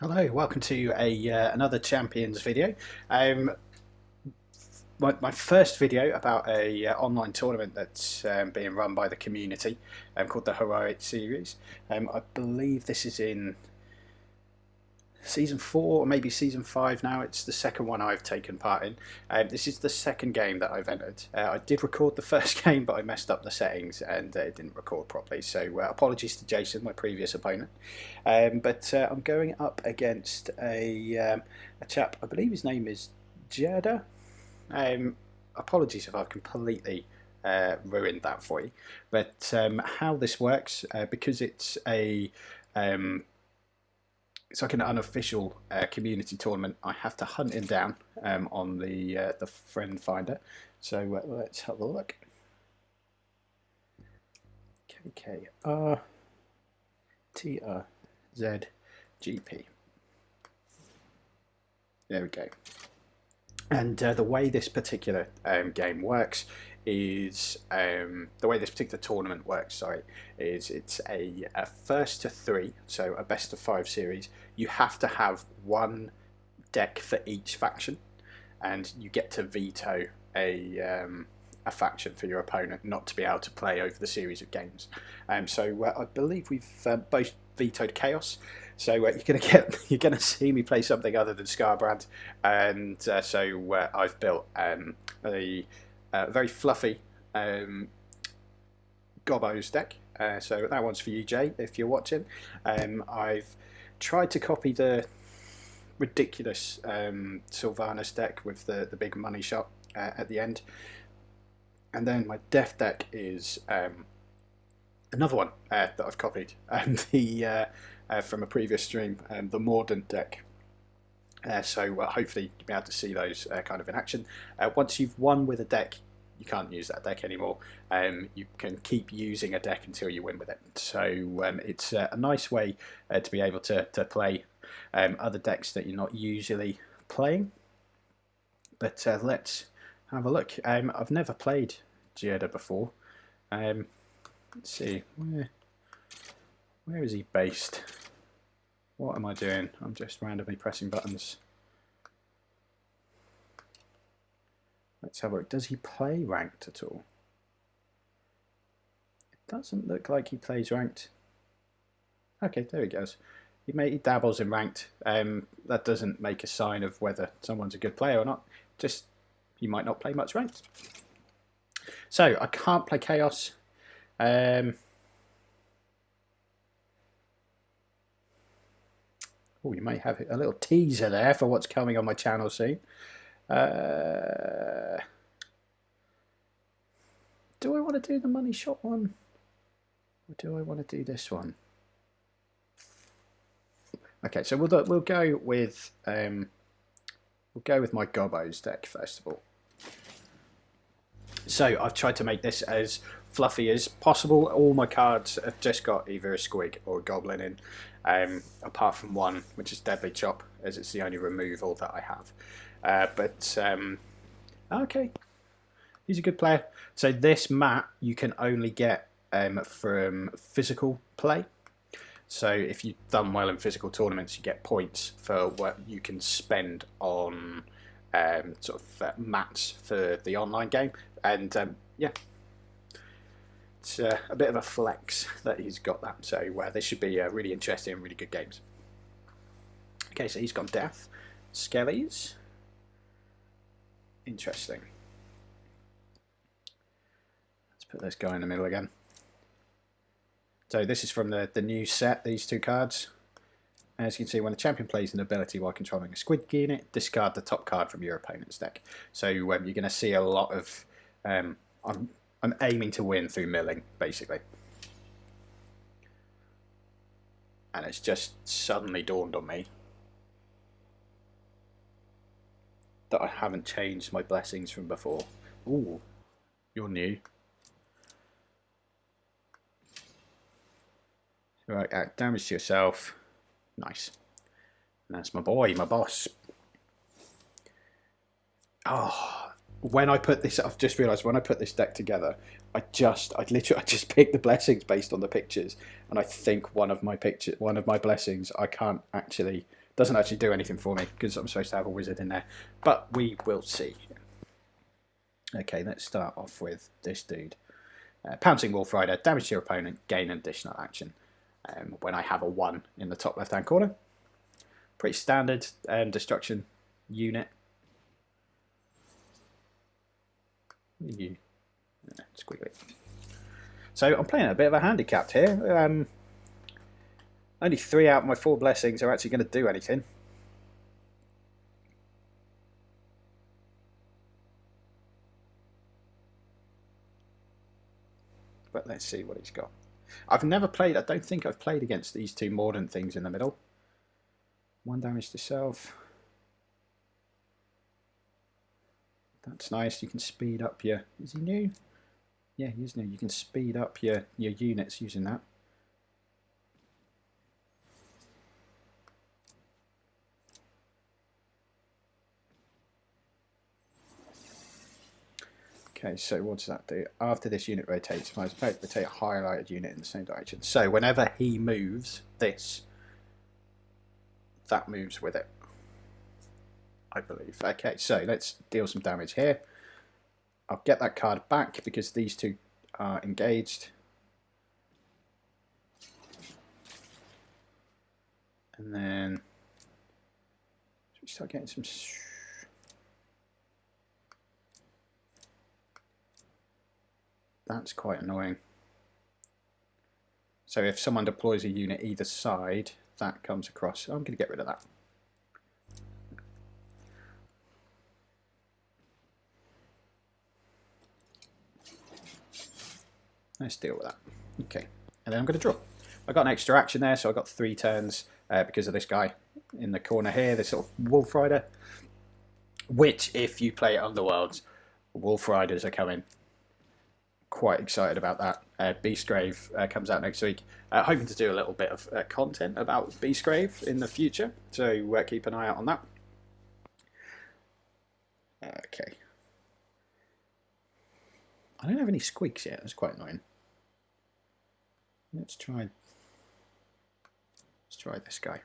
Hello, welcome to another Champions video. My first video about a online tournament that's being run by the community called the Heroic Series. I believe this is in season 4 or maybe season 5 now. It's the second one I've taken part in. This is the second game that I've entered. I did record the first game, but I messed up the settings and it didn't record properly. So apologies to Jason, my previous opponent. But I'm going up against a chap, I believe his name is Jerda. Apologies if I've completely ruined that for you. But how this works, because it's it's like an unofficial community tournament, I have to hunt him down on the friend finder. So let's have a look. KKRTRZGP. There we go. And the way this particular game works is the way this particular tournament works. Sorry, is it's a first to 3, so a best of 5 series. You have to have one deck for each faction, and you get to veto a faction for your opponent not to be able to play over the series of games. So I believe we've both vetoed Chaos. So you're gonna see me play something other than Skarbrand, and so I've built a very fluffy Gobbo's deck. So that one's for you, Jay, if you're watching. I've tried to copy the ridiculous Sylvanas deck with the big money shot at the end, and then my death deck is another one that I've copied, and the from a previous stream, the Mordant deck. So hopefully you'll be able to see those kind of in action. Once you've won with a deck, you can't use that deck anymore. You can keep using a deck until you win with it. So it's a nice way to be able to play other decks that you're not usually playing. But let's have a look. I've never played Jierda before. Let's see, where is he based? What am I doing? I'm just randomly pressing buttons. Let's have a look. Does he play ranked at all? It doesn't look like he plays ranked. Okay, there he goes. He dabbles in ranked. That doesn't make a sign of whether someone's a good player or not. Just, he might not play much ranked. So, I can't play Chaos. Oh, you may have a little teaser there for what's coming on my channel soon. Do I want to do the money shot one, or do I want to do this one? Okay, so we'll go with my Gobbo's deck first of all. So I've tried to make this as fluffy as possible. All my cards have just got either a squig or a goblin in, apart from one, which is Deadly Chop, as it's the only removal that I have. Okay, he's a good player. So this mat you can only get from physical play. So if you've done well in physical tournaments, you get points for what you can spend on sort of mats for the online game. And yeah, it's a bit of a flex that he's got that. So this should be really interesting and really good games. Okay, so he's gone Death. Skellies. Interesting. Let's put this guy in the middle again. So this is from the new set, these two cards. As you can see, when a champion plays an ability while controlling a squid unit, discard the top card from your opponent's deck. So you're going to see a lot of... I'm aiming to win through milling, basically. And it's just suddenly dawned on me that I haven't changed my blessings from before. Ooh, you're new. Right, add damage to yourself. Nice. And that's my boy, my boss. Oh, when I put this, I've just realised when I put this deck together, I just picked the blessings based on the pictures, and I think one of my blessings I can't actually Doesn't actually do anything for me because I'm supposed to have a wizard in there, but we will see. Okay, let's start off with this dude. Pouncing Wolf Rider, damage to your opponent, gain an additional action when I have a 1 in the top left hand corner. Pretty standard destruction unit. You squiggly. So I'm playing a bit of a handicapped here. Only 3 out of my 4 blessings are actually going to do anything. But let's see what he's got. I've never played, I don't think I've played against these 2 mordant things in the middle. 1 damage to self. That's nice. You can speed up your... Is he new? Yeah, he is new. You can speed up your units using that. Okay, so what does that do? After this unit rotates, my opponent rotate a highlighted unit in the same direction. So whenever he moves this, that moves with it, I believe. Okay, so let's deal some damage here. I'll get that card back because these 2 are engaged. And then should we start getting some... That's quite annoying. So if someone deploys a unit either side, that comes across. I'm going to get rid of that. Let's deal with that. Okay, and then I'm going to draw. I got an extra action there, so I got 3 turns because of this guy in the corner here, this sort of Wolf Rider. Which, if you play Underworlds, Wolf Riders are coming. Quite excited about that. Beastgrave comes out next week. Hoping to do a little bit of content about Beastgrave in the future, so keep an eye out on that. Okay. I don't have any squeaks yet. That's quite annoying. Let's try this guy.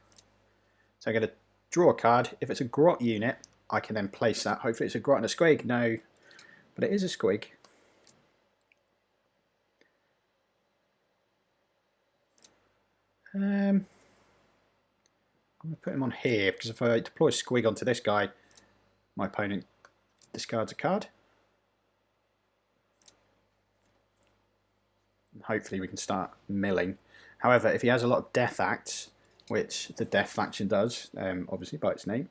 So I'm going to draw a card. If it's a grot unit, I can then place that. Hopefully it's a grot and a squig. No, but it is a squig. I'm going to put him on here because if I deploy squig onto this guy, my opponent discards a card. And hopefully we can start milling. However, if he has a lot of death acts, which the death faction does, obviously by its name,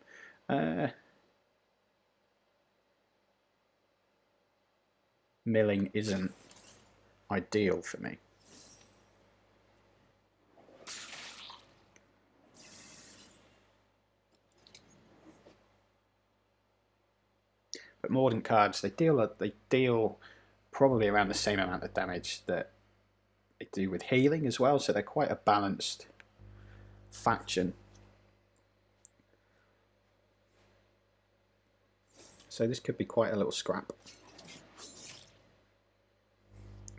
milling isn't ideal for me. But mordant cards, they deal probably around the same amount of damage that they do with healing as well, so they're quite a balanced faction. So this could be quite a little scrap.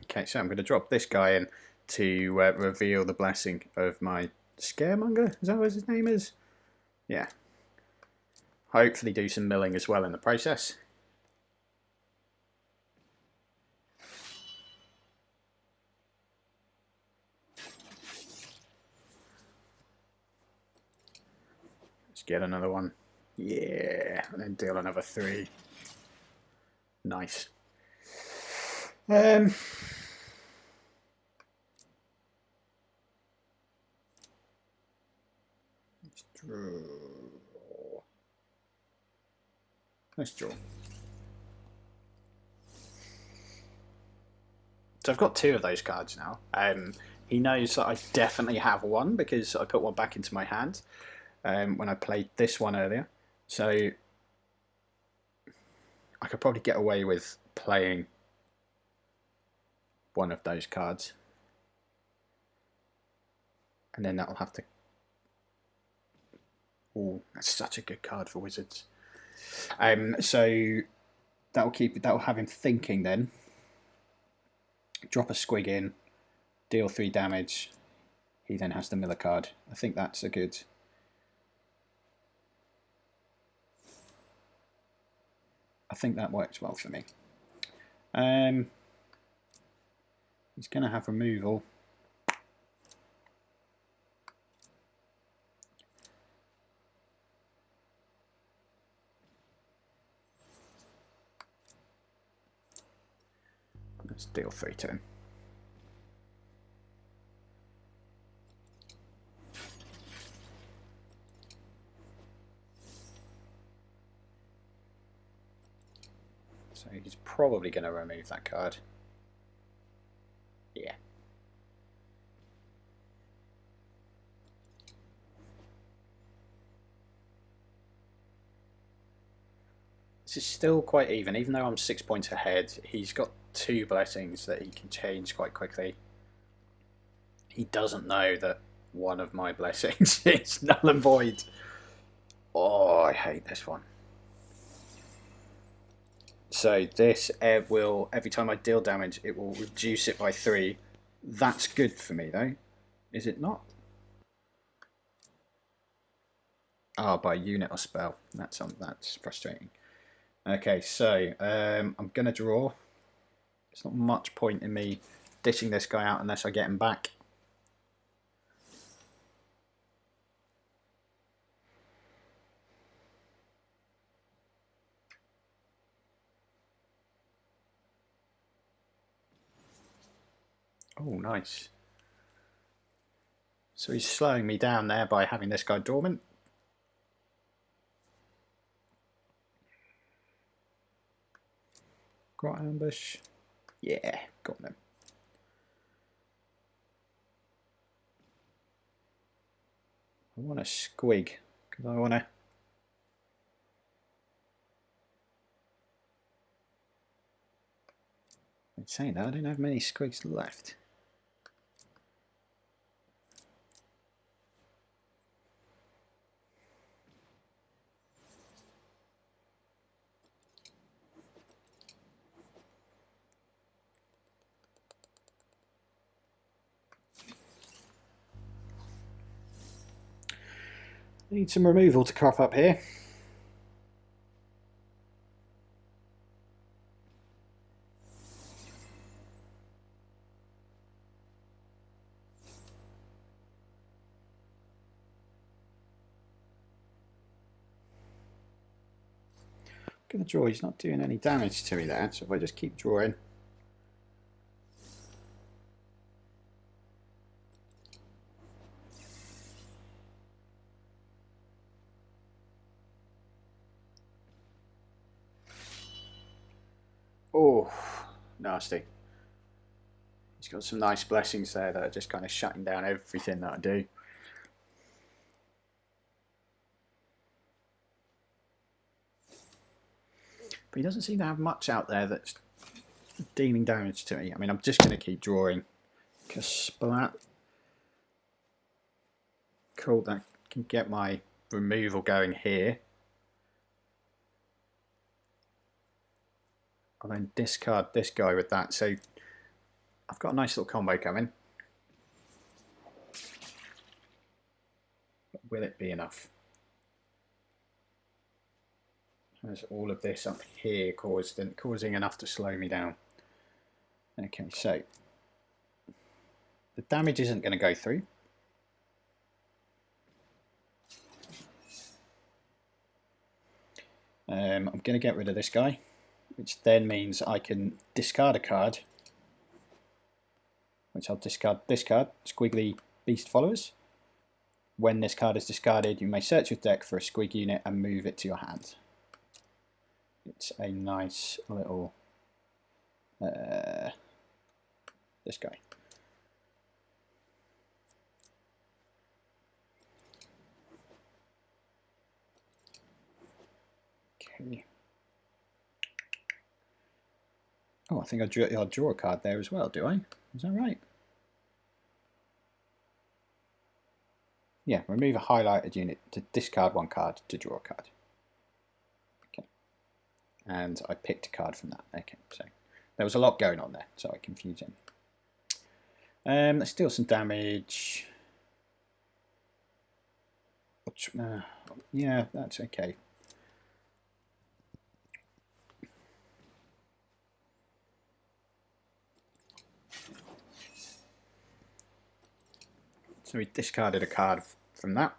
Okay, so I'm going to drop this guy in to reveal the blessing of my Scaremonger. Is that what his name is? Yeah. Hopefully do some milling as well in the process. Let's get another one. Yeah, and then deal another 3. Nice. Let's draw. Let's draw. So I've got 2 of those cards now. He knows that I definitely have 1 because I put 1 back into my hand when I played this one earlier. So I could probably get away with playing 1 of those cards. And then that'll have to... Oh, that's such a good card for wizards. So that'll have him thinking then. Drop a squig in, deal 3 damage. He then has to mill a card. I think that's a good I think that works well for me. He's going to have removal. Let's deal 3 to him. So he's probably going to remove that card. Yeah. This is still quite even though I'm 6 points ahead. He's got 2 blessings that he can change quite quickly. He doesn't know that one of my blessings is null and void. Oh, I hate this one. So this will, every time I deal damage, it will reduce it by 3. That's good for me though, is it not? Oh, by unit or spell. That's frustrating. Okay, so I'm gonna draw. There's not much point in me dishing this guy out unless I get him back. Oh, nice. So he's slowing me down there by having this guy dormant. Got ambush. Yeah, got them. I want a squig because I want to. I'm saying that I don't have many squigs left. Need some removal to cough up here. Gonna draw. He's not doing any damage to me there, so if I just keep drawing. Oh, nasty. He's got some nice blessings there that are just kind of shutting down everything that I do. But he doesn't seem to have much out there that's dealing damage to me. I mean, I'm just going to keep drawing. Splat. Cool, that can get my removal going here. I'll then discard this guy with that. So I've got a nice little combo coming. But will it be enough? Has all of this up here causing enough to slow me down? Okay, so the damage isn't going to go through. I'm going to get rid of this guy, which then means I can discard a card, which I'll discard this card, Squiggly Beast Followers. When this card is discarded, you may search your deck for a squig unit and move it to your hand. It's a nice little this guy. Okay. Oh, I think I'll draw a card there as well, do I? Is that right? Yeah, remove a highlighted unit to discard 1 card to draw a card. Okay. And I picked a card from that. Okay, so there was a lot going on there, so I confused him. Let's deal some damage. Yeah, that's okay. So we discarded a card from that.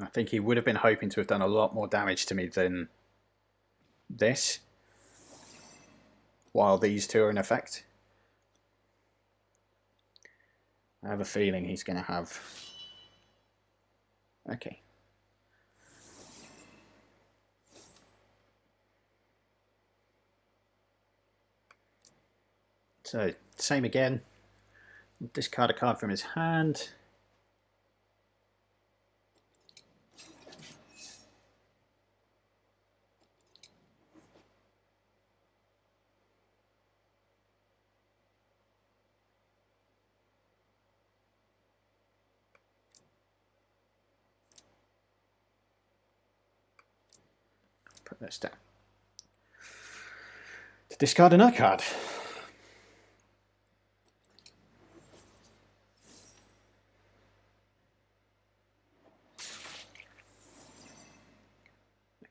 I think he would have been hoping to have done a lot more damage to me than this, while these two are in effect. I have a feeling he's going to have... Okay. So, same again. Discard a card from his hand. Put this down. To discard another card.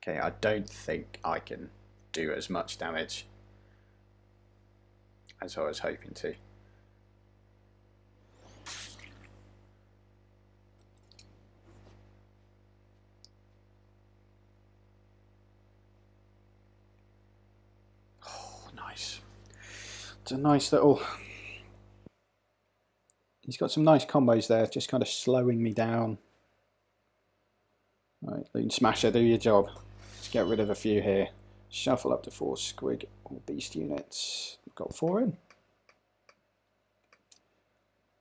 Okay, I don't think I can do as much damage as I was hoping to. Oh, nice. It's a nice little... He's got some nice combos there, just kind of slowing me down. Right, Loon Smasher, do your job. Let's get rid of a few here. Shuffle up to 4 Squig or Beast units. Got 4 in.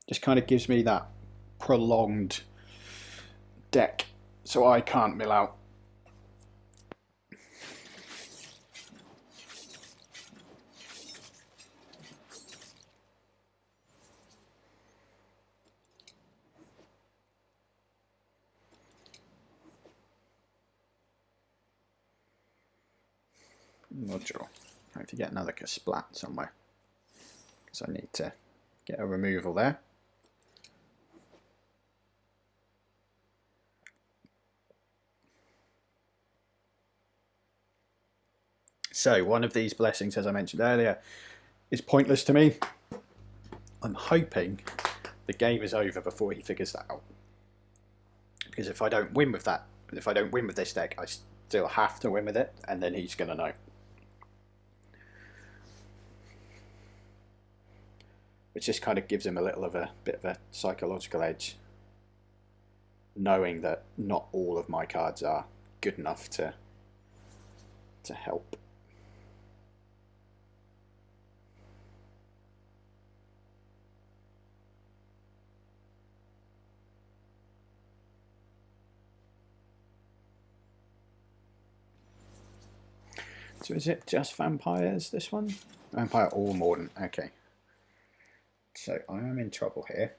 Just kind of gives me that prolonged deck, so I can't mill out. Module. I have to get another Splat somewhere, because I need to get a removal there. So one of these blessings, as I mentioned earlier, is pointless to me. I'm hoping the game is over before he figures that out, because if I don't win with that, if I don't win with this deck, I still have to win with it, and then he's going to know. Which just kind of gives him a little of a bit of a psychological edge, knowing that not all of my cards are good enough to help. So is it just vampires, this one? Vampire or Mordant, okay. So I am in trouble here.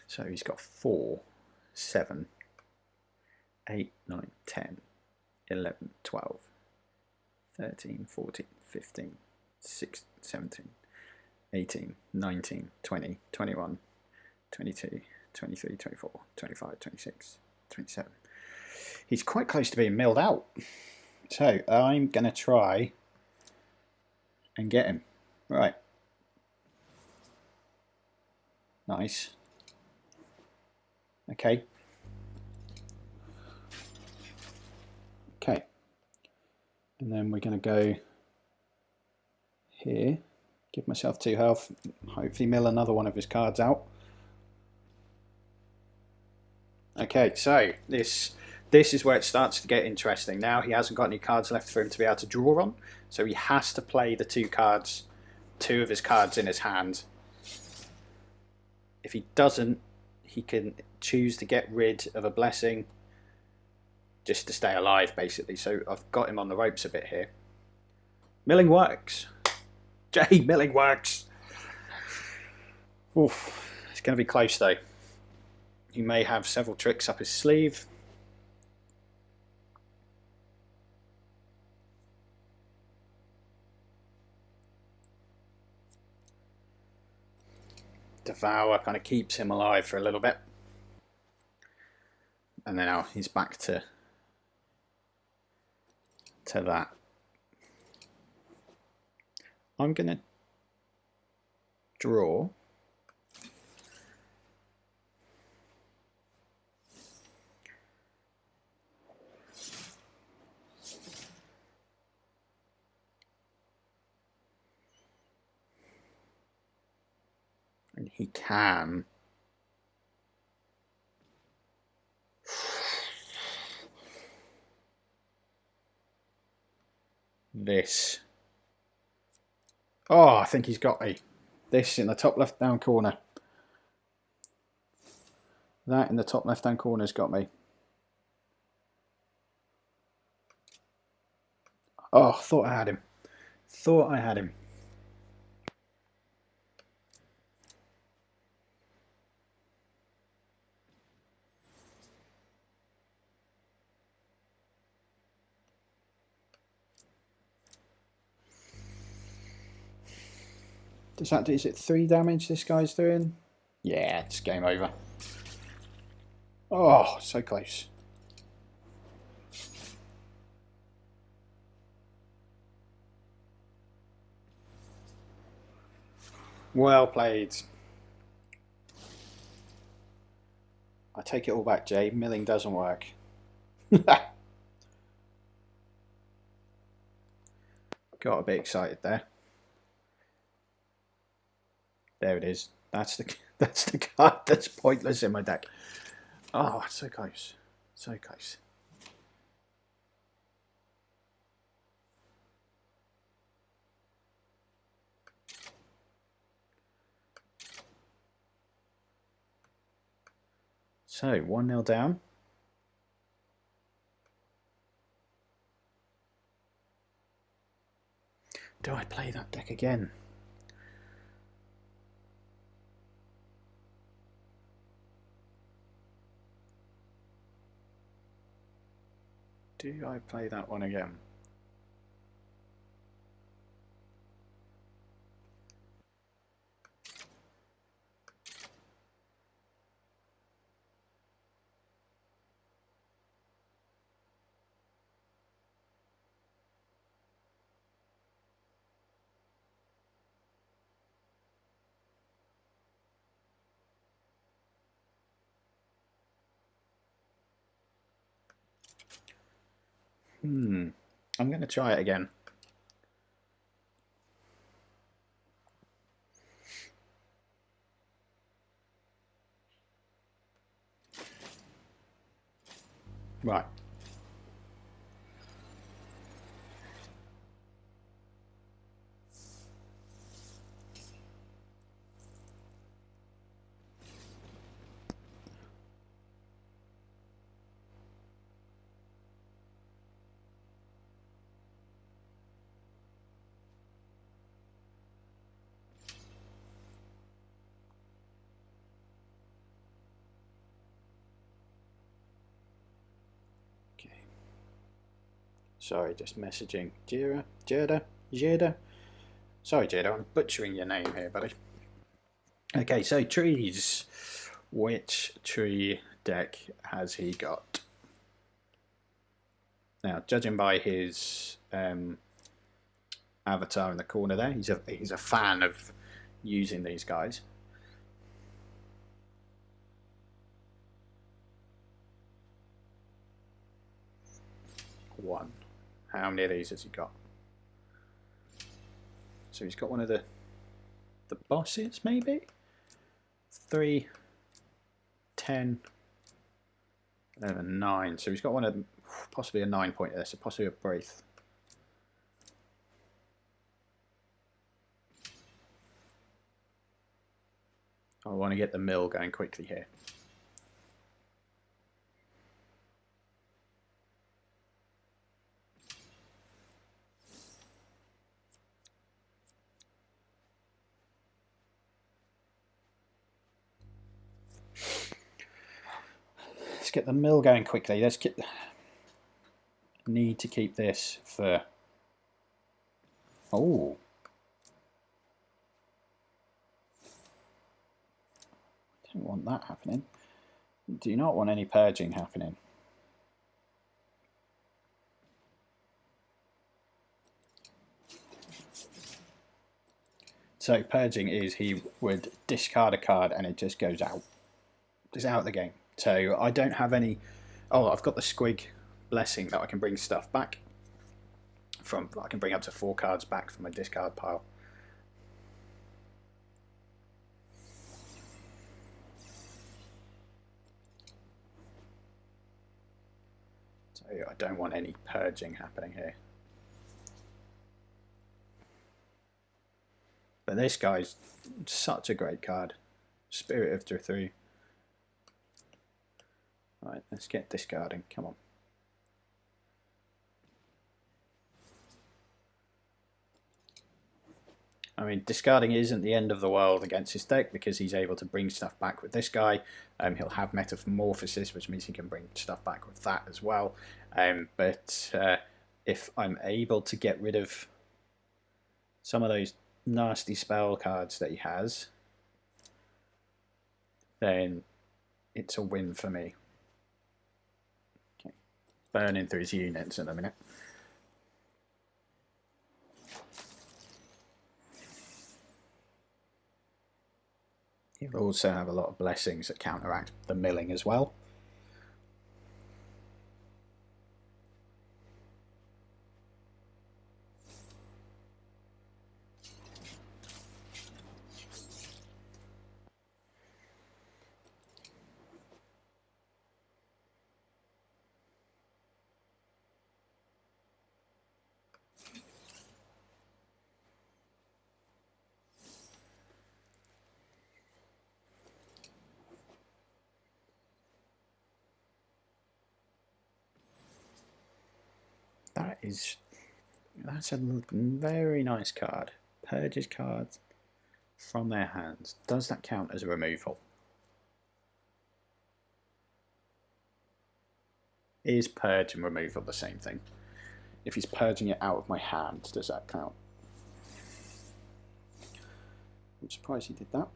So he's got 4, 7, 8, 9, 10, 11, 12, 13, 14, 15, 16, 17, 18, 19, 20, 21, 22, 23, 24, 25, 26, 27. He's quite close to being milled out. So I'm going to try and get him. Right. Nice. Okay. Okay. And then we're going to go here. Give myself 2 health. Hopefully mill another one of his cards out. Okay, so this is where it starts to get interesting. Now he hasn't got any cards left for him to be able to draw on, so he has to play the 2 of his cards in his hand. If he doesn't, he can choose to get rid of a blessing just to stay alive, basically. So I've got him on the ropes a bit here. Milling works. Jay, milling works. Oof, it's going to be close though. He may have several tricks up his sleeve. Devour kind of keeps him alive for a little bit. and then now he's back to that. I'm going to draw. And he can. This. Oh, I think he's got me. This in the top left down corner. That in the top left hand corner's got me. Oh, thought I had him. Thought I had him. Is it 3 damage this guy's doing? Yeah, it's game over. Oh, so close. Well played. I take it all back, Jay. Milling doesn't work. Got a bit excited there. There it is. That's the card that's pointless in my deck. Oh, so close. So close. So 1-0 down. Do I play that deck again? Do I play that one again? I'm going to try it again. Right. Sorry, just messaging Jierda. Sorry, Jierda, I'm butchering your name here, buddy. Okay, so trees. Which tree deck has he got? Now, judging by his avatar in the corner there, he's a fan of using these guys. One. How many of these has he got? So he's got one of the bosses, maybe? 3, 10, 11, 9. So he's got one of possibly a 9-point there, so possibly a Braith. I want to get the mill going quickly here. Let's get the mill going quickly. Need to keep this for... Oh. Don't want that happening. Do not want any purging happening. So purging is he would discard a card and it just goes out. Just out of the game. So I don't have any... Oh, I've got the Squig Blessing that I can bring stuff back from. I can bring up to 4 cards back from my discard pile. So I don't want any purging happening here. But this guy's such a great card. Spirit of Drathu. Right, let's get discarding. Come on. I mean, discarding isn't the end of the world against his deck because he's able to bring stuff back with this guy. He'll have Metamorphosis, which means he can bring stuff back with that as well. But if I'm able to get rid of some of those nasty spell cards that he has, then it's a win for me. Okay. Burning through his units in a minute. He'll also have a lot of blessings that counteract the milling as well. That's a very nice card. Purges cards from their hands. Does that count as a removal? Is purge and removal the same thing? If he's purging it out of my hand, does that count? I'm surprised he did that.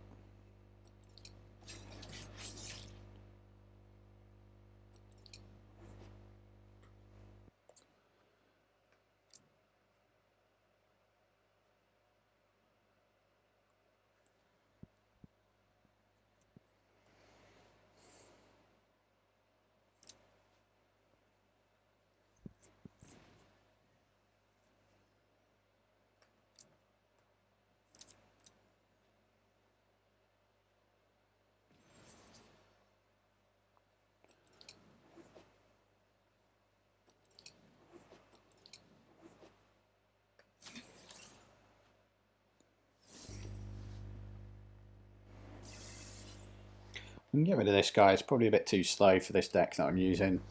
I can get rid of this guy. It's probably a bit too slow for this deck that I'm using.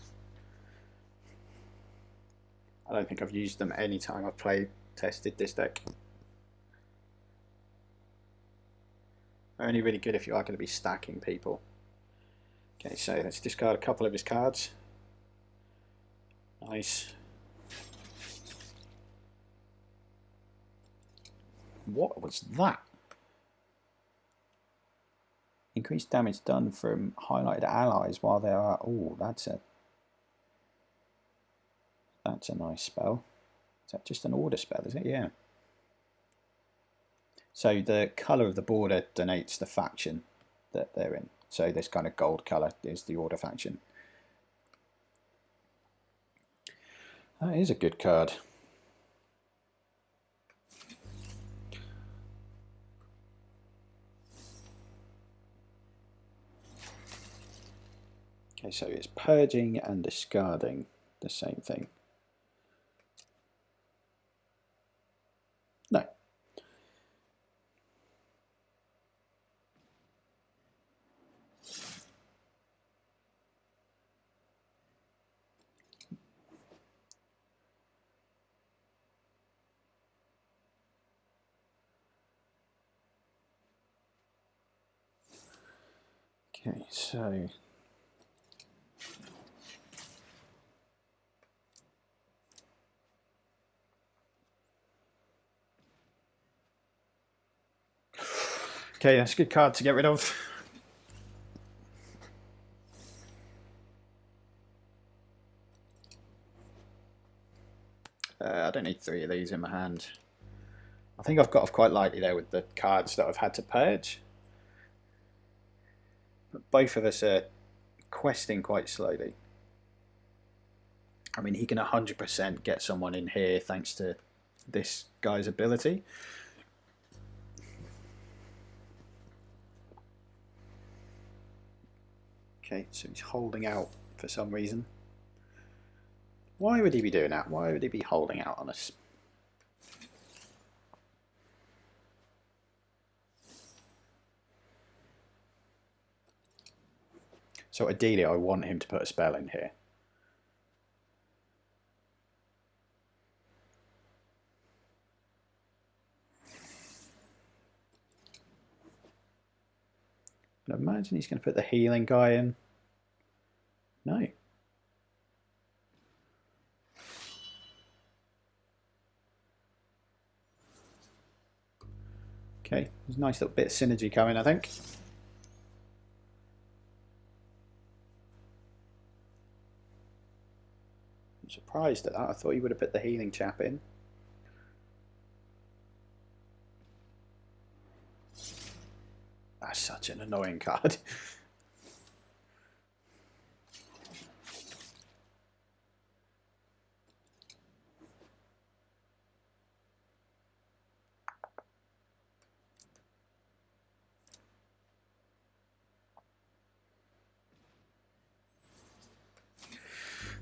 I don't think I've used them any time I've tested this deck. They're only really good if you are going to be stacking people. Okay, so let's discard a couple of his cards. Nice. What was that? Increased damage done from highlighted allies while they are... Oh, that's a nice spell. Is that just an order spell, is it? Yeah. So the colour of the border denotes the faction that they're in. So this kind of gold colour is the order faction. That is a good card. Okay, so it's purging and discarding, the same thing. No. Okay, so... Okay, that's a good card to get rid of. I don't need 3 of these in my hand. I think I've got off quite lightly there with the cards that I've had to purge. But both of us are questing quite slowly. I mean, he can 100% get someone in here thanks to this guy's ability. Okay, so he's holding out for some reason. Why would he be doing that? Why would he be holding out on us? So ideally I want him to put a spell in here. I imagine he's going to put the healing guy in. No. Okay, there's a nice little bit of synergy coming, I think. I'm surprised at that. I thought he would have put the healing chap in. That's such an annoying card.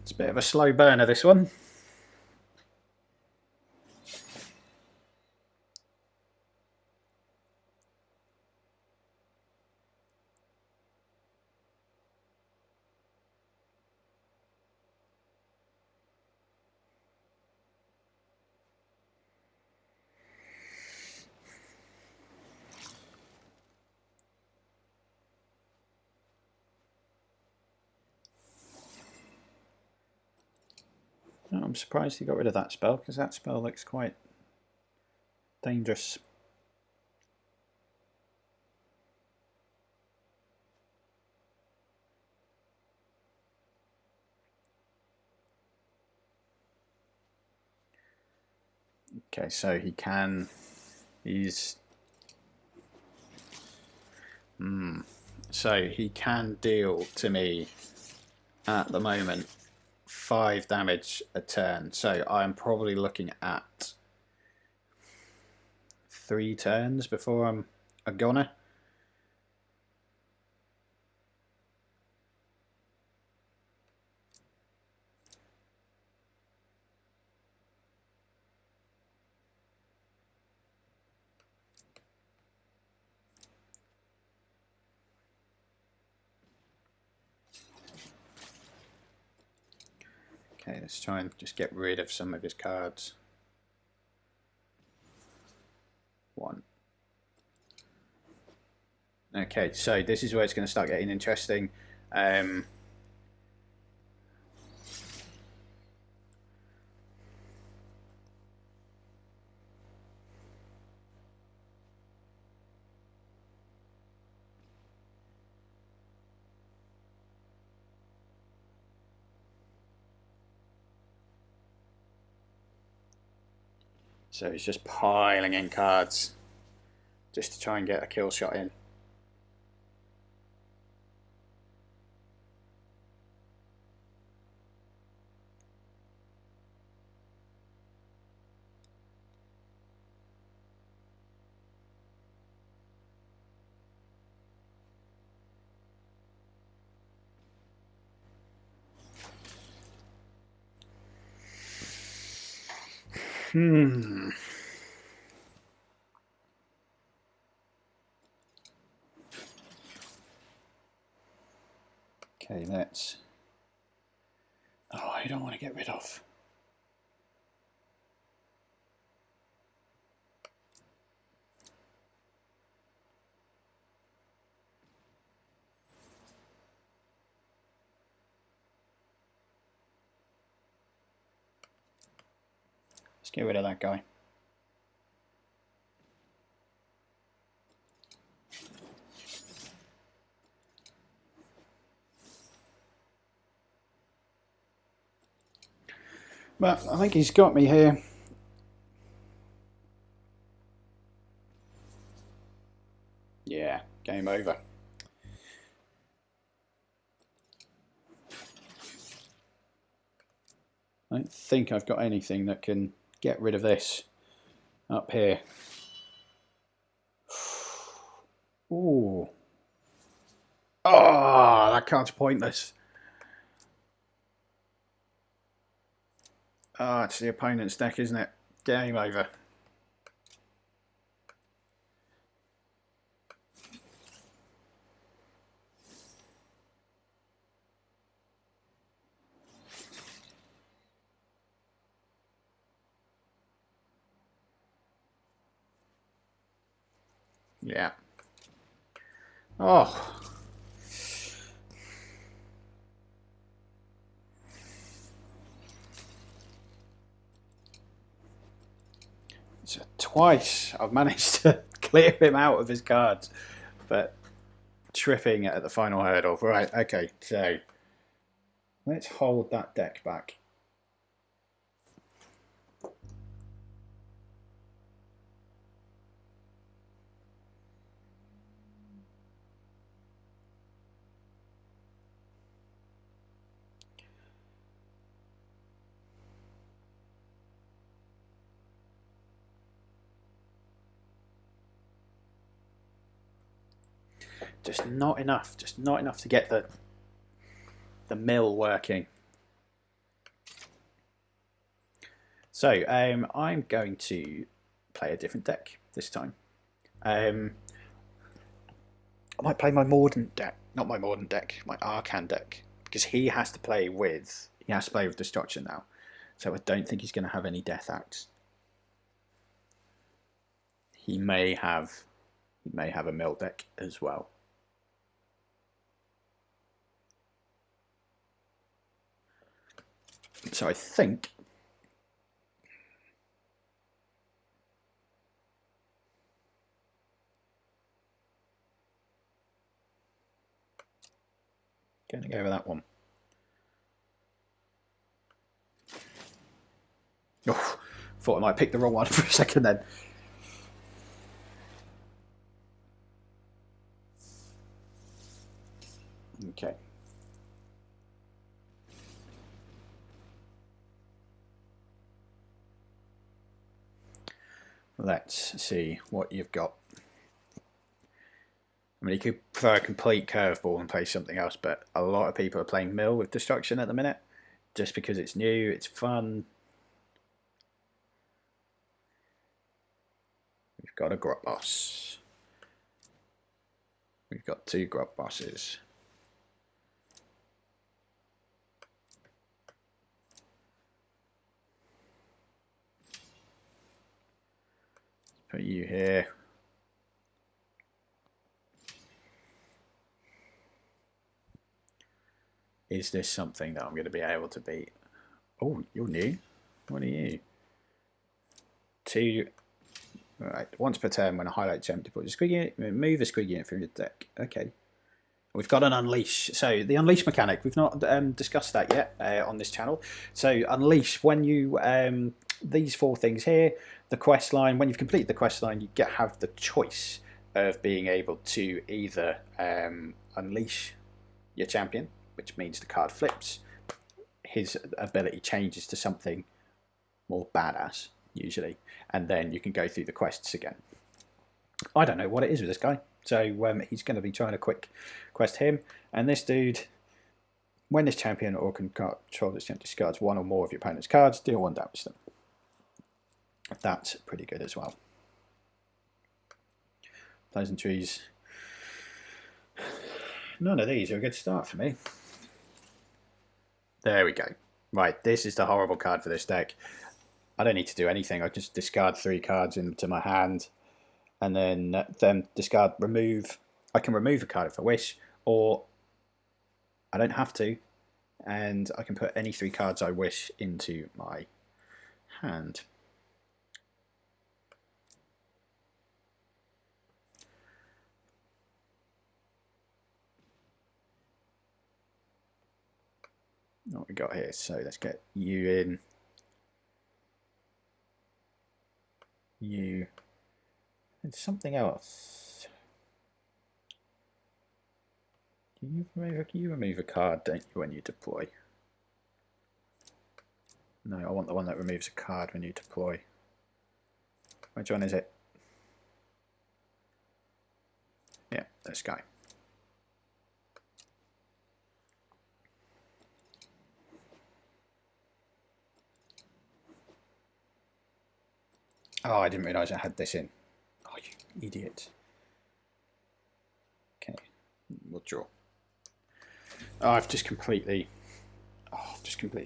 It's a bit of a slow burner, this one. Oh, I'm surprised he got rid of that spell, because that spell looks quite dangerous. Okay, so he can... So he can deal to me, at the moment, 5 damage a turn. So I'm probably looking at 3 turns before I'm a goner. Okay, let's try and just get rid of some of his cards. 1. Okay, so this is where it's going to start getting interesting. So he's just piling in cards just to try and get a kill shot in. Okay, let's... Oh, I don't want to get rid of. Let's get rid of that guy. But I think he's got me here. Yeah, game over. I don't think I've got anything that can get rid of this up here. Ooh. Oh, that card's pointless. Oh, it's the opponent's deck, isn't it? Game over. Yeah. Oh. So twice I've managed to clear him out of his cards, but tripping at the final hurdle. Right, okay, so let's hold that deck back. Just not enough to get the mill working. So I'm going to play a different deck this time. I might play my Mordant deck, not my Mordant deck, my Arcan deck, because he has to play with Destruction now. So I don't think he's going to have any Death Acts. He may have a mill deck as well. So I think going to go with that one. Oh, thought I might pick the wrong one for a second then. Okay. Let's see what you've got. I mean, you could throw a complete curveball and play something else, but a lot of people are playing mill with Destruction at the minute, just because it's new, it's fun. We've got a Grot Boss. We've got 2 Grot Bosses. Put you here. Is this something that I'm going to be able to beat? Oh, you're new. What are you? 2. Right, once per turn when a highlight's empty, put a squig unit, move a squig unit from your deck. Okay. We've got an Unleash. So the Unleash mechanic, we've not discussed that yet on this channel. So Unleash, when you, these 4 things here, the quest line, when you've completed the quest line, you have the choice of being able to either unleash your champion, which means the card flips, his ability changes to something more badass, usually, and then you can go through the quests again. I don't know what it is with this guy. So he's going to be trying to quick quest him. And this dude, when this champion or control this champion discards 1 or more of your opponent's cards, deal 1 damage to them. That's pretty good as well. Pleasantries. None of these are a good start for me. There we go. Right, this is the horrible card for this deck. I don't need to do anything. I just discard 3 cards into my hand. And then discard, remove. I can remove a card if I wish, or I don't have to, and I can put any 3 cards I wish into my hand. What we got here? So let's get you in. you. It's something else. You remove a card, don't you, when you deploy? No, I want the one that removes a card when you deploy. Which one is it? Yeah, this guy. Oh, I didn't realise I had this in. Oh, you idiot. Okay, we'll draw. Oh, I've just completely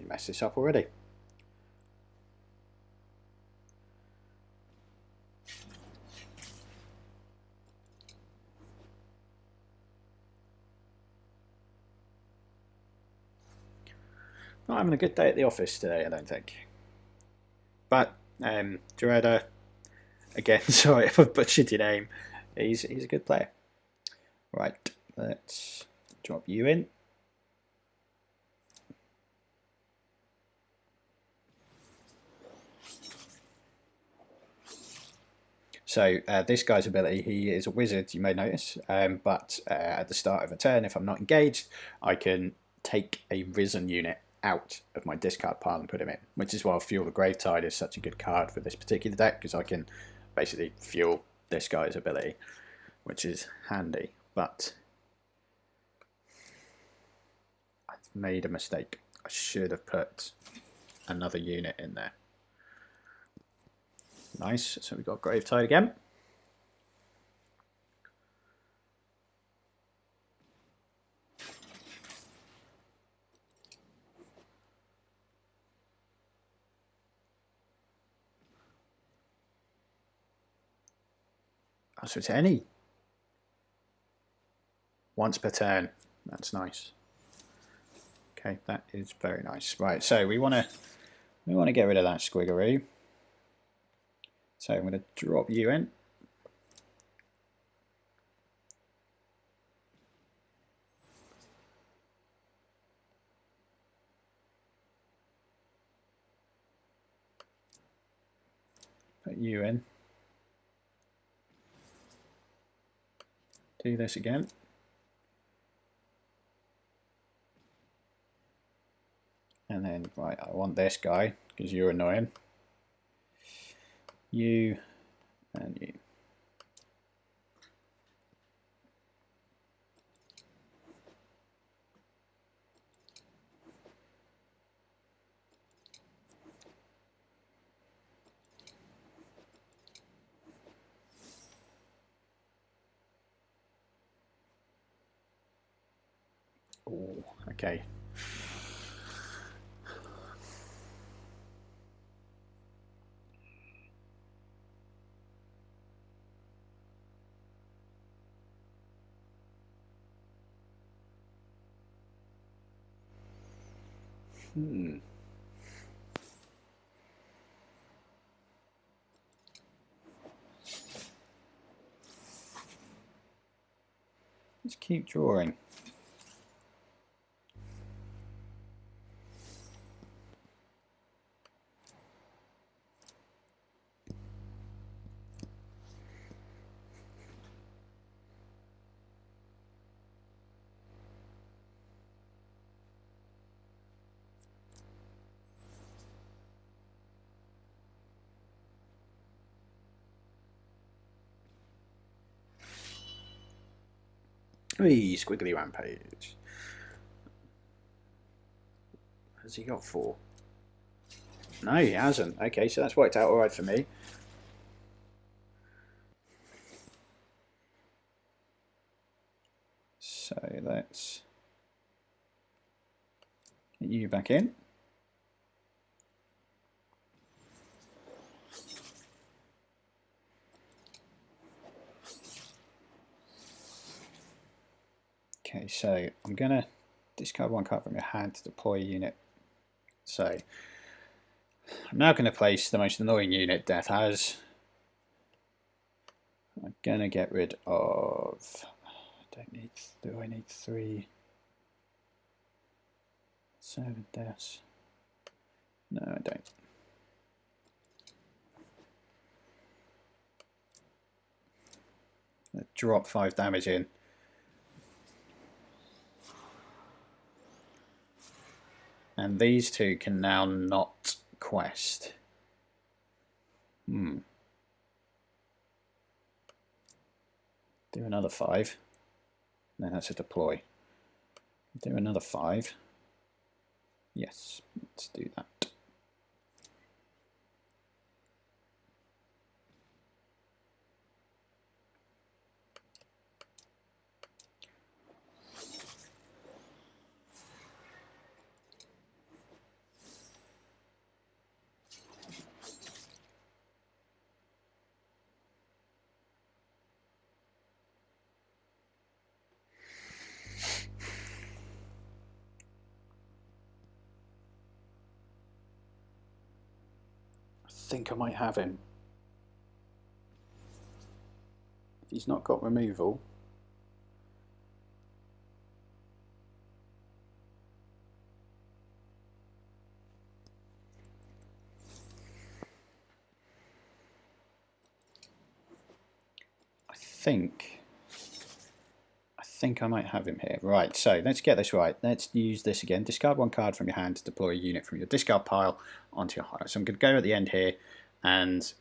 messed this up already. Not having a good day at the office today, I don't think. But Jireda, again, sorry if I butchered your name. He's a good player. Right, let's drop you in. So this guy's ability, he is a wizard, you may notice, but at the start of a turn, if I'm not engaged, I can take a risen unit out of my discard pile and put him in, which is why Fuel the Gravetide is such a good card for this particular deck, because I can basically fuel this guy's ability, which is handy. But I've made a mistake. I should have put another unit in there. Nice, so we've got Gravetide again. Oh, so it's any. Once per turn. That's nice. Okay, that is very nice. Right, so we want to get rid of that squiggeroo. So I'm going to drop you in. Put you in. Do this again. And then, right, I want this guy because you're annoying. You and you. Oh, okay. Let's keep drawing. Hey, squiggly rampage. Has he got 4? No, he hasn't. Okay, so that's worked out alright for me. So let's get you back in. Okay, so I'm going to discard 1 card from your hand to deploy a unit. So I'm now going to place the most annoying unit Death has. I'm going to get rid of... Do I need 3? 7 deaths. No, I don't. drop 5 damage in. And these two can now not quest. Do another 5. No, that's a deploy. Do another 5. Yes, let's do that. I think I might have him. If he's not got removal, I think I might have him here. Right, so let's get this right. Let's use this again. Discard 1 card from your hand to deploy a unit from your discard pile onto your highlight. So I'm going to go at the end here and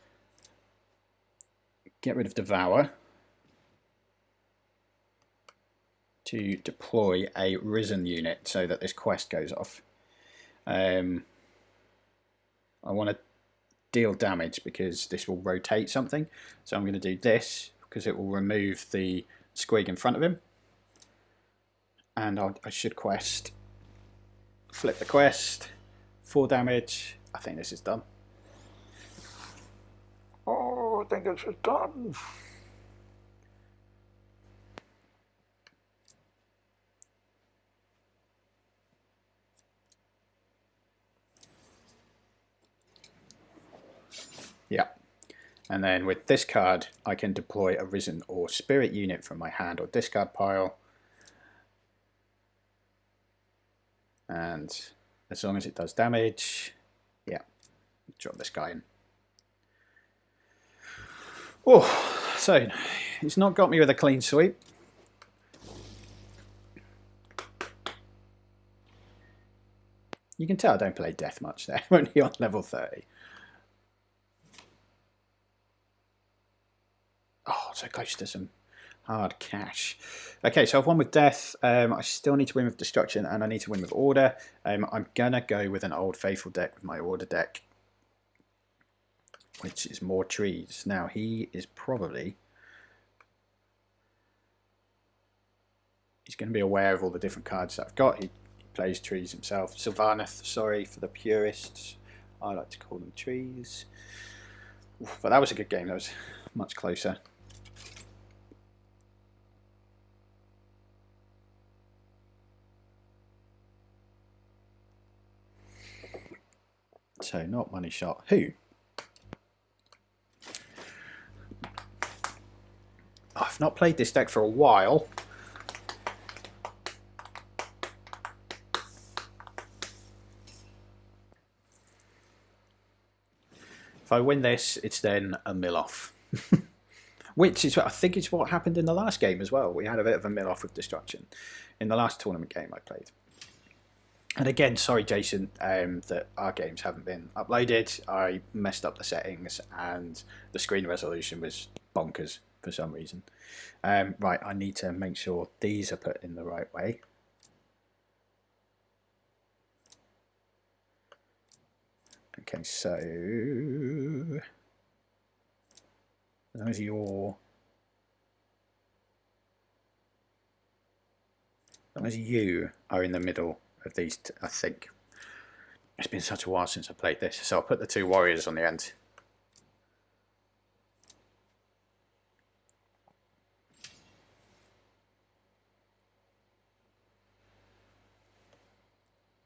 get rid of Devour to deploy a Risen unit so that this quest goes off. I want to deal damage because this will rotate something. So I'm going to do this because it will remove the squig in front of him. And I should quest. Flip the quest. 4 damage. I think this is done. Oh, I think this is done. Yeah. And then with this card, I can deploy a Risen or Spirit unit from my hand or discard pile. And as long as it does damage, yeah, drop this guy in. Oh, so he's not got me with a clean sweep. You can tell I don't play death much there. I'm only on level 30. Oh, so close to some hard cash. Okay, so I've won with death. I still need to win with destruction, and I need to win with order. I'm gonna go with an Old Faithful deck with my order deck, which is more trees. Now he is probably he's going to be aware of all the different cards that I've got. He plays trees himself. Sylvaneth, sorry for the purists. I like to call them trees. But that was a good game. That was much closer. So not money shot. Who? I've not played this deck for a while. If I win this, it's then a mill off. Which is, I think, is what happened in the last game as well. We had a bit of a mill off with destruction in the last tournament game I played. And again, sorry, Jason, that our games haven't been uploaded. I messed up the settings and the screen resolution was bonkers for some reason. Right, I need to make sure these are put in the right way. Okay, so as long as you are in the middle of these, I think. It's been such a while since I played this, so I'll put the 2 warriors on the end.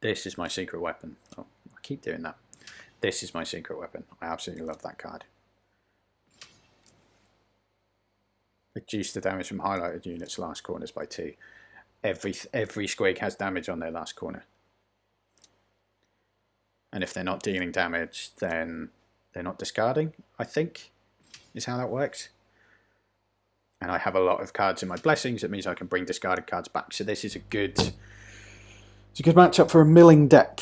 This is my secret weapon. Oh, I keep doing that. This is my secret weapon. I absolutely love that card. Reduce the damage from highlighted units' last corners by 2. Every squig has damage on their last corner. And if they're not dealing damage, then they're not discarding, I think, is how that works. and I have a lot of cards in my blessings. It means I can bring discarded cards back. So this is a good matchup for a milling deck.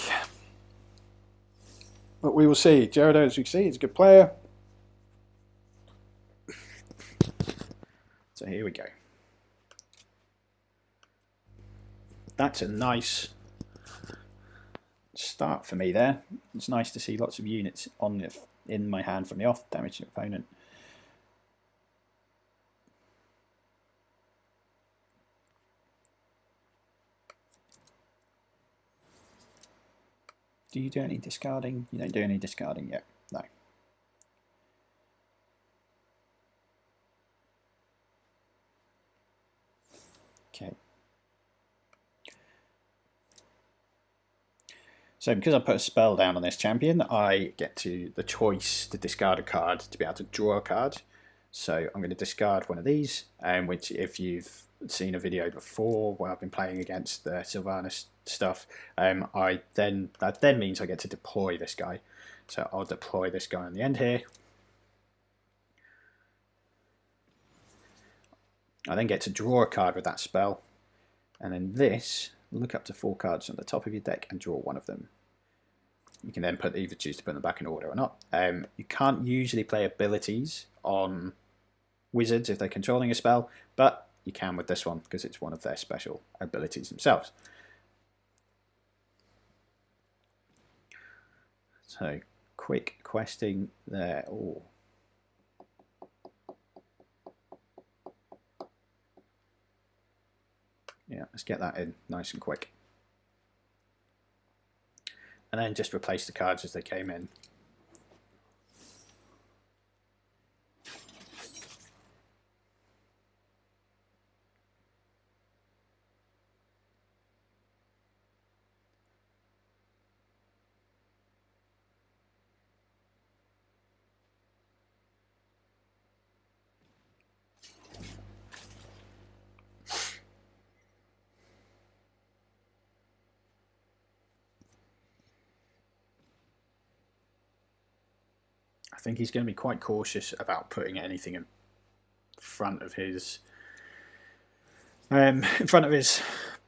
But we will see. Jerda, as we see, is a good player. So here we go. That's a nice start for me there. It's nice to see lots of units in my hand from the off, damaging opponent. Do you do any discarding? You don't do any discarding yet. No. Okay. So because I put a spell down on this champion, I get the choice to discard a card to be able to draw a card. So I'm going to discard one of these, which if you've seen a video before where I've been playing against the Sylvanas stuff, that then means I get to deploy this guy. So I'll deploy this guy on the end here. I then get to draw a card with that spell, and then this, look up to 4 cards on the top of your deck and draw one of them. You can then either choose to put them back in order or not. You can't usually play abilities on wizards if they're controlling a spell, but you can with this one because it's one of their special abilities themselves. So quick questing there. Ooh. Yeah, let's get that in nice and quick. And then just replace the cards as they came in. I think he's going to be quite cautious about putting anything in front of his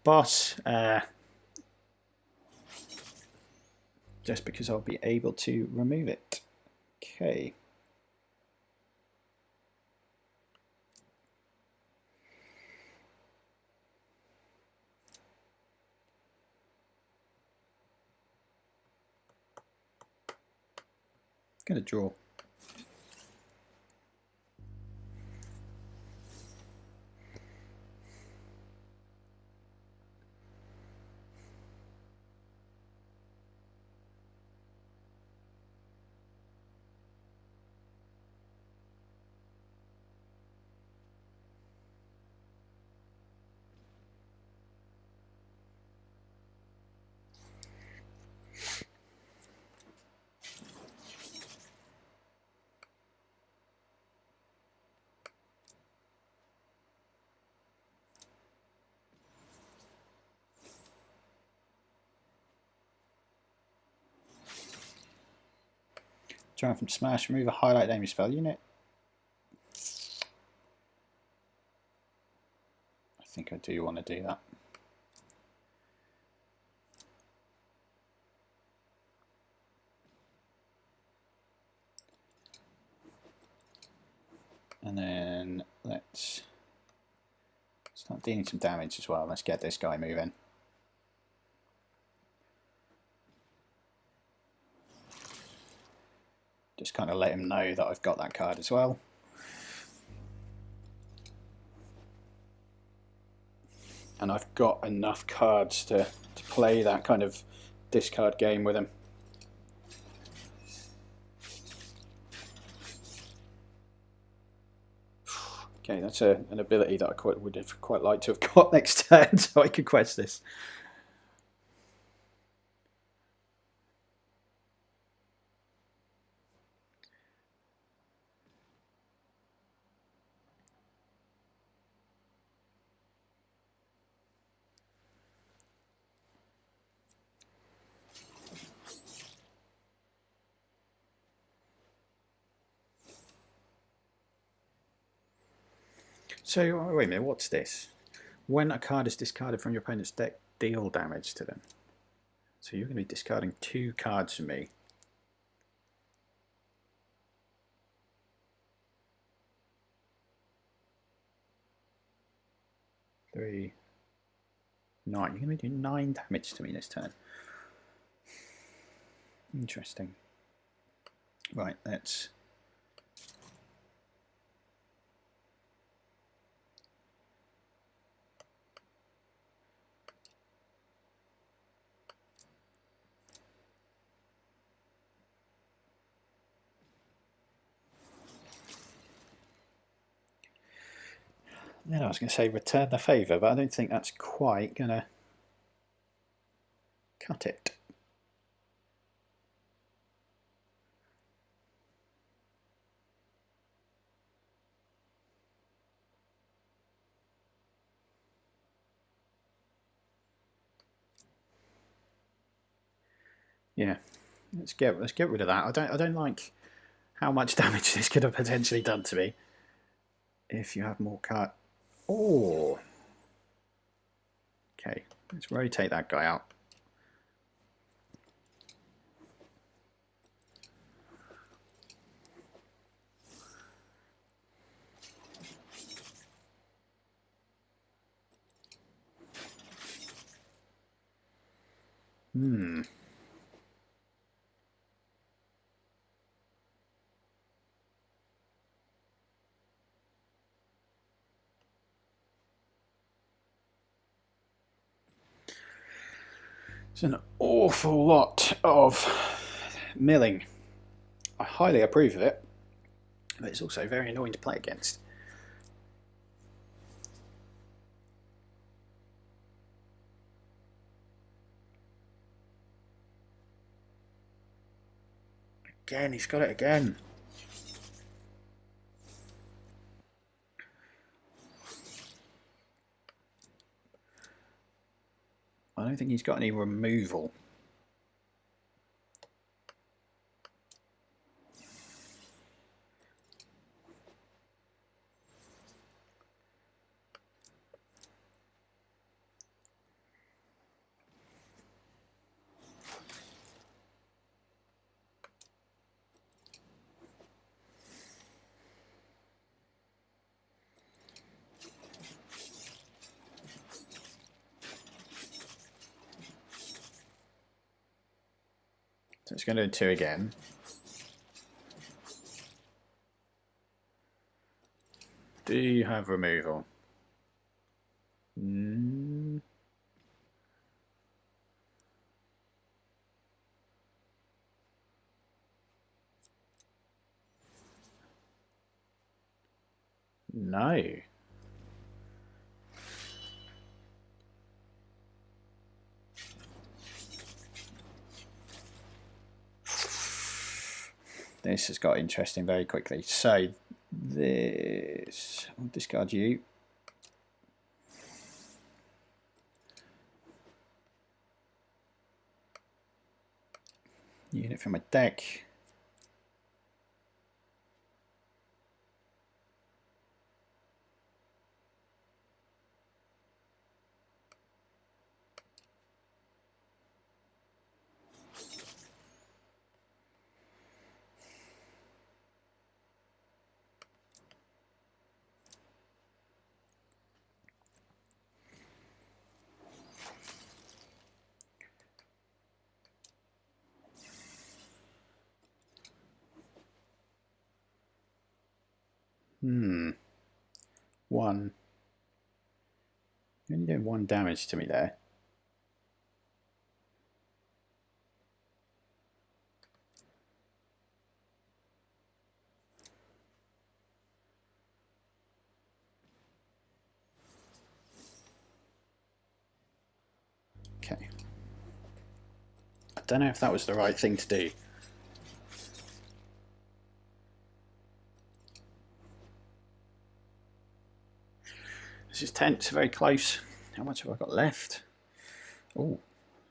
boss, just because I'll be able to remove it. Okay. Going to draw. Drawing from Smash, remove a highlight damage spell unit. I think I do want to do that. And then let's start dealing some damage as well. Let's get this guy moving. Just kind of let him know that I've got that card as well. And I've got enough cards to play that kind of discard game with him. Okay, that's an ability that I would have quite liked to have got next turn so I could quest this. So, wait a minute, what's this? When a card is discarded from your opponent's deck, deal damage to them. So you're going to be discarding 2 cards from me. Three, 9. You're going to be doing 9 damage to me this turn. Interesting. Right, let's... Then I was going to say return the favour, but I don't think that's quite going to cut it. Yeah, let's get rid of that. I don't like how much damage this could have potentially done to me. If you have more card. Oh. Okay, let's rotate that guy out. It's an awful lot of milling. I highly approve of it, but it's also very annoying to play against. Again, he's got it again. I don't think he's got any removal. So it's going to do 2 again. Do you have removal? No. This has got interesting very quickly. So this, I'll discard you. Unit from my deck. One. You're only doing 1 damage to me there. Okay. I don't know if that was the right thing to do. This is tense, very close. How much have I got left? Oh,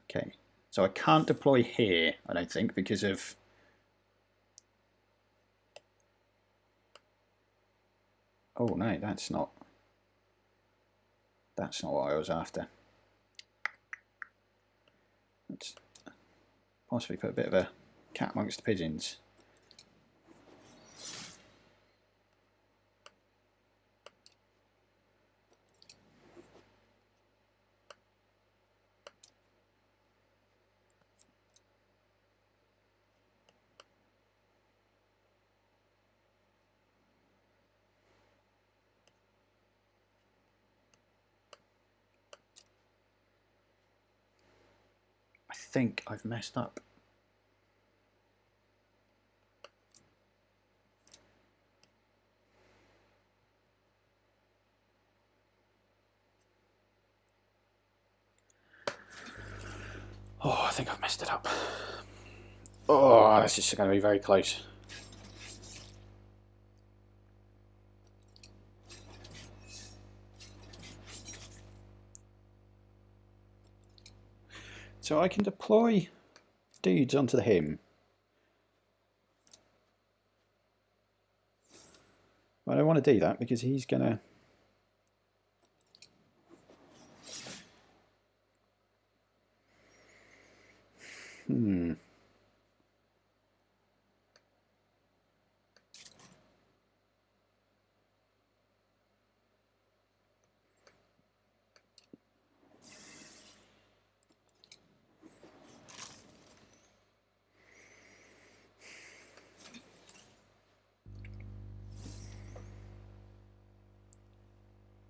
okay. So I can't deploy here, I don't think, because of... Oh no, that's not... That's not what I was after. Let's possibly put a bit of a cat amongst the pigeons. I think I've messed up. Oh, I think I've messed it up. Oh, this is going to be very close. So I can deploy dudes onto him. I don't want to do that because he's going to...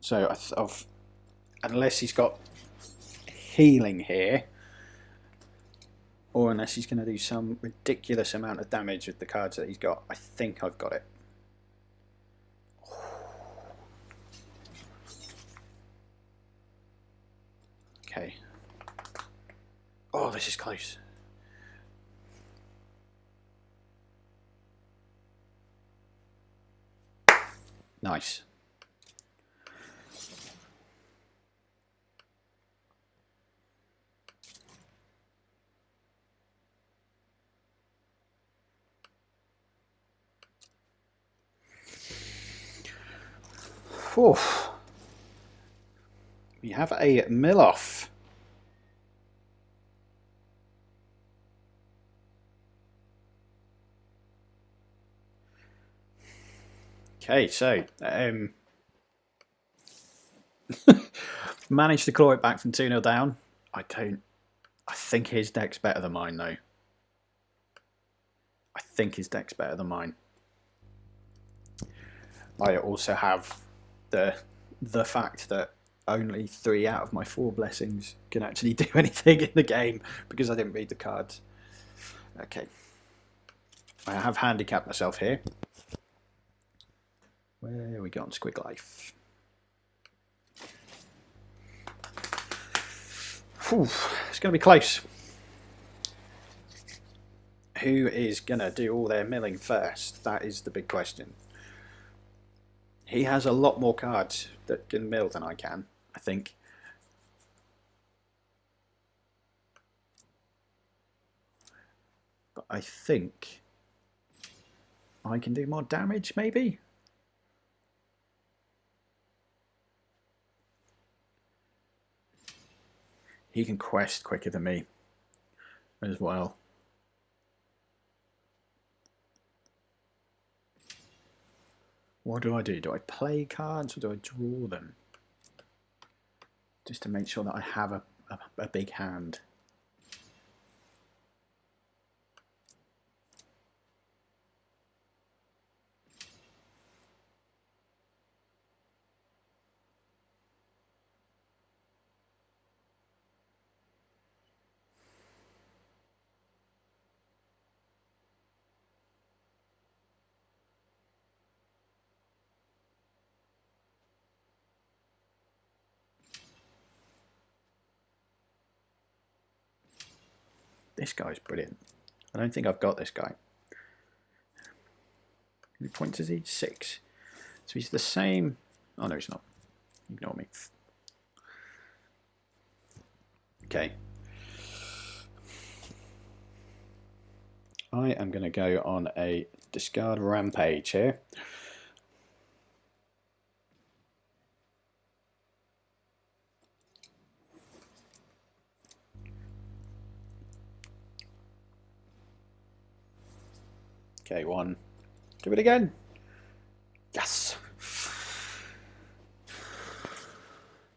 So unless he's got healing here, or unless he's going to do some ridiculous amount of damage with the cards that he's got, I think I've got it. Okay. Oh, this is close. Nice. Oof. We have a mill off. Okay, so managed to claw it back from 2-0 down. I think his deck's better than mine though. I think his deck's better than mine. I also have the fact that only 3 out of my 4 blessings can actually do anything in the game because I didn't read the cards. Okay. I have handicapped myself here. Where are we going, Squig Life? Whew, it's going to be close. Who is going to do all their milling first? That is the big question. He has a lot more cards that can mill than I can, I think. But I think I can do more damage, maybe? He can quest quicker than me as well. What do I do? Do I play cards or do I draw them? Just to make sure that I have a big hand. This guy's brilliant. I don't think I've got this guy. How many points is he? 6. So he's the same. Oh no, he's not. Ignore me. Okay. I am going to go on a discard rampage here. Okay, one. Do it again. Yes.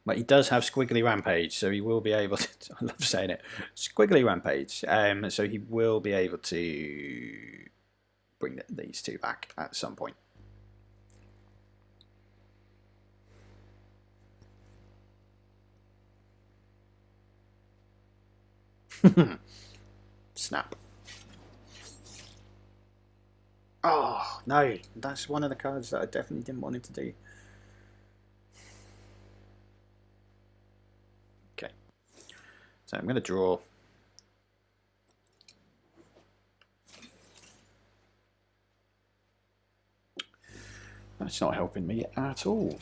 But he does have Squiggly Rampage, so he will be able to... I love saying it. Squiggly Rampage. So he will be able to bring these two back at some point. Snap. Oh, no. That's one of the cards that I definitely didn't want him to do. Okay. So I'm going to draw. That's not helping me at all.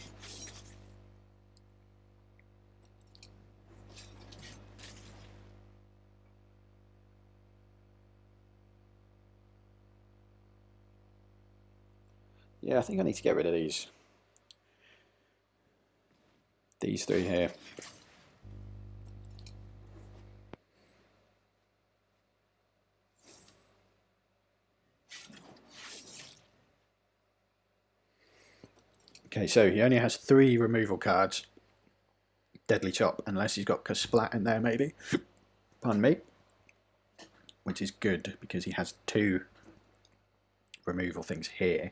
Yeah, I think I need to get rid of these. These three here. Okay, so he only has 3 removal cards. Deadly Chop, unless he's got Splat in there, maybe. Pardon me. Which is good, because he has 2 removal things here.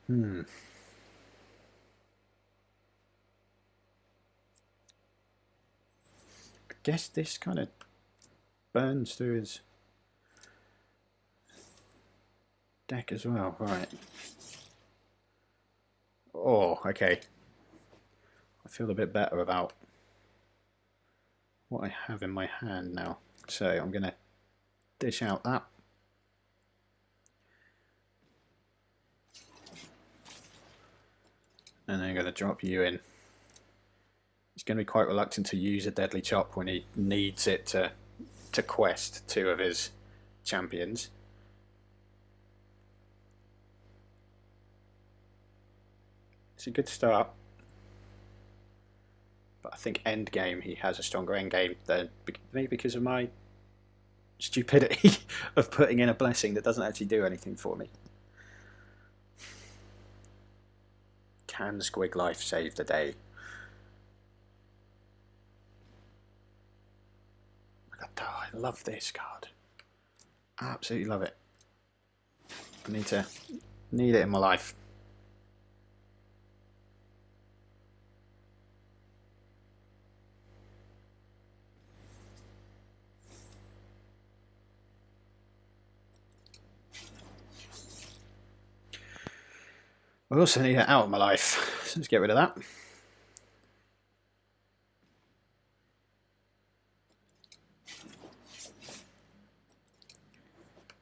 I guess this kind of burns through his deck as well. Right. Oh, okay. I feel a bit better about what I have in my hand now. So I'm going to dish out that. And then I'm going to drop you in. He's going to be quite reluctant to use a Deadly Chop when he needs it to quest 2 of his champions. It's a good start. But I think end game he has a stronger end game than maybe because of my stupidity of putting in a blessing that doesn't actually do anything for me. Can Squig Life save the day? Oh, I love this card. Absolutely love it. I need it in my life. I also need it out of my life. So let's get rid of that.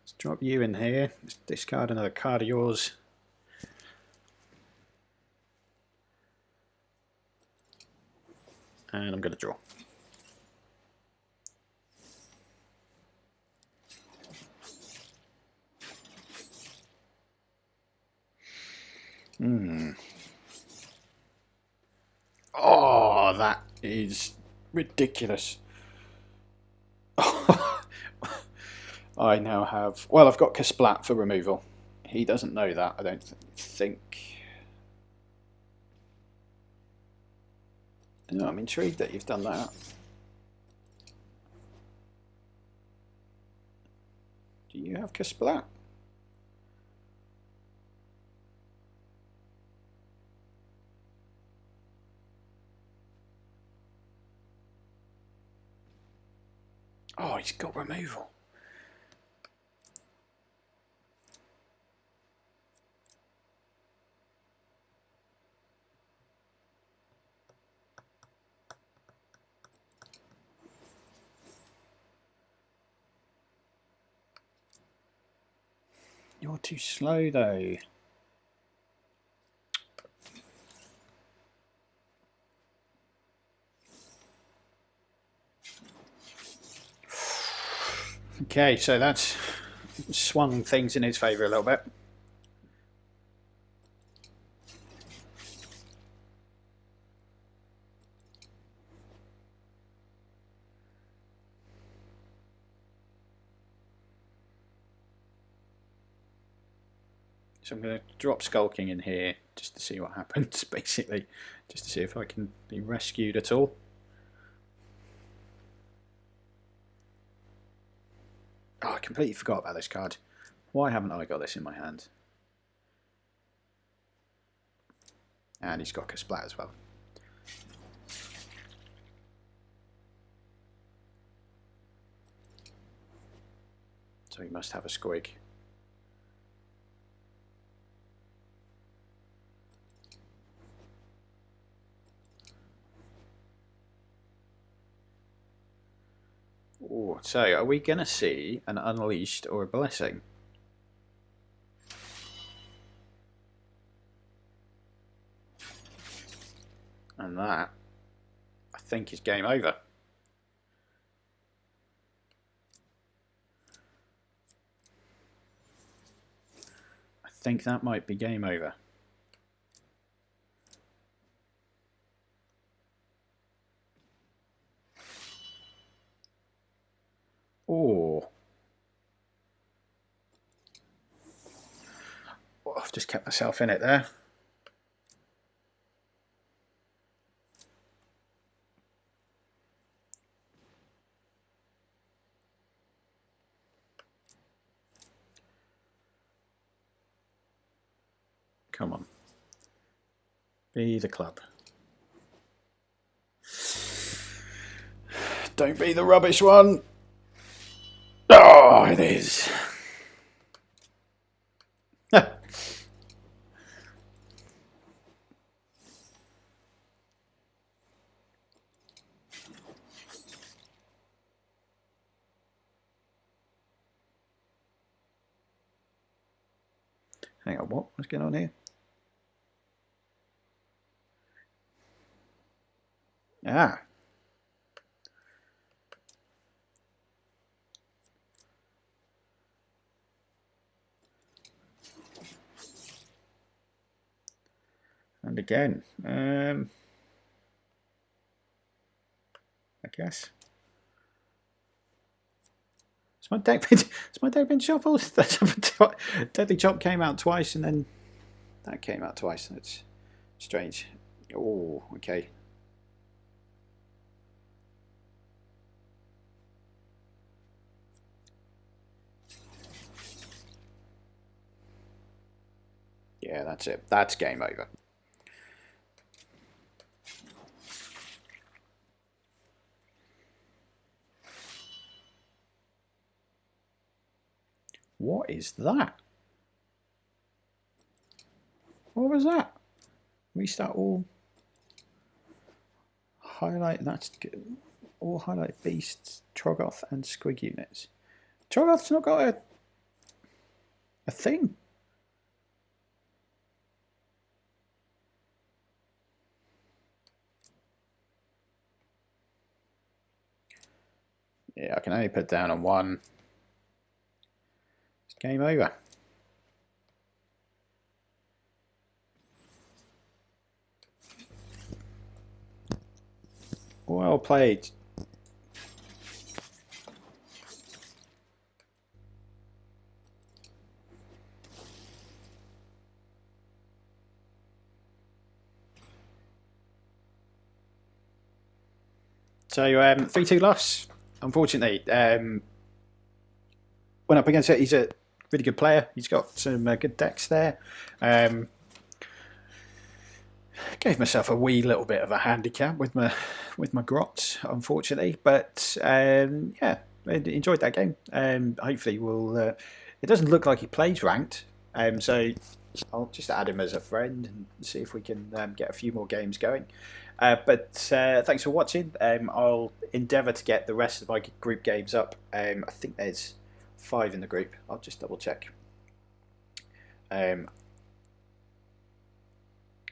Let's drop you in here. Let's discard another card of yours. And I'm going to draw. Oh, that is ridiculous. I now have... Well, I've got Kasplat for removal. He doesn't know that, I don't think. No, I'm intrigued that you've done that. Do you have Kasplat? Oh, he's got removal. You're too slow, though. Okay, so that's swung things in his favour a little bit. So I'm going to drop skulking in here just to see what happens, basically, just to see if I can be rescued at all. Oh, I completely forgot about this card. Why haven't I got this in my hand? And he's got a splat as well. So he must have a squig. Ooh, so are we going to see an Unleashed or a Blessing? And that, I think, is game over. I think that might be game over. Oh. Oh, I've just kept myself in it there. Come on. Be the club. Don't be the rubbish one. Oh, it is. Hang on, what's going on here? Ah. And again, I guess. Has my deck been shuffled? Deadly Chop came out twice, and then that came out twice. That's strange. Oh, okay. Yeah, that's it. That's game over. What is that? What was that? Restart all. Highlight. That's good. All highlight beasts, Troggoth, and Squig units. Troggoth's not got a thing. Yeah, I can only put down on one. It's game over. Well played. So 3-2 loss. Unfortunately, went up against it. He's a really good player. He's got some good decks there. Gave myself a wee little bit of a handicap with my grots, unfortunately. But yeah, I enjoyed that game. Hopefully, we'll. It doesn't look like he plays ranked, so I'll just add him as a friend and see if we can get a few more games going. But thanks for watching. I'll endeavour to get the rest of my group games up. I think there's 5 in the group. I'll just double check. I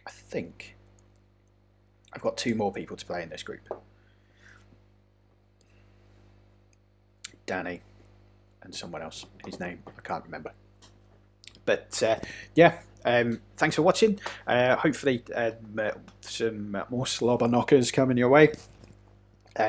think I've got 2 more people to play in this group. Danny. and someone else. His name I can't remember. But yeah, thanks for watching. Hopefully some more slobber knockers coming your way.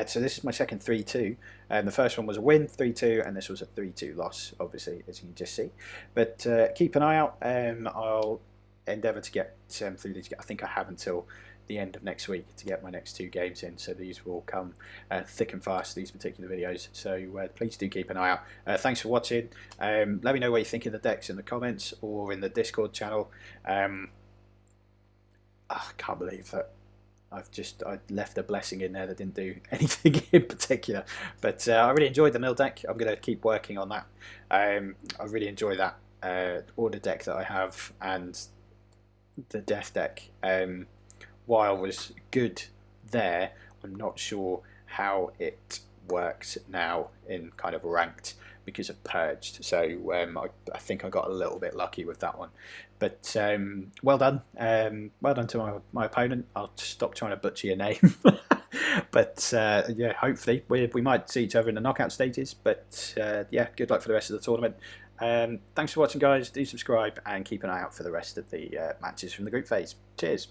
So this is my second 3-2. The first one was a win, 3-2, and this was a 3-2 loss, obviously, as you can just see. But keep an eye out. I'll endeavour to get through these. I think I have until the end of next week to get my next 2 games in, so these will come thick and fast, these particular videos, so please do keep an eye out. Thanks for watching. Let me know what you think of the decks in the comments or in the Discord channel. I can't believe that I left a blessing in there that didn't do anything in particular, but I really enjoyed the mill deck. I'm going to keep working on that. I really enjoy that order deck that I have, and the death deck. While was good there, I'm not sure how it works now in kind of ranked because of purged. So I think I got a little bit lucky with that one. But well done to my opponent. I'll stop trying to butcher your name. But yeah, hopefully we might see each other in the knockout stages. But yeah, good luck for the rest of the tournament. Thanks for watching, guys. Do subscribe and keep an eye out for the rest of the matches from the group phase. Cheers.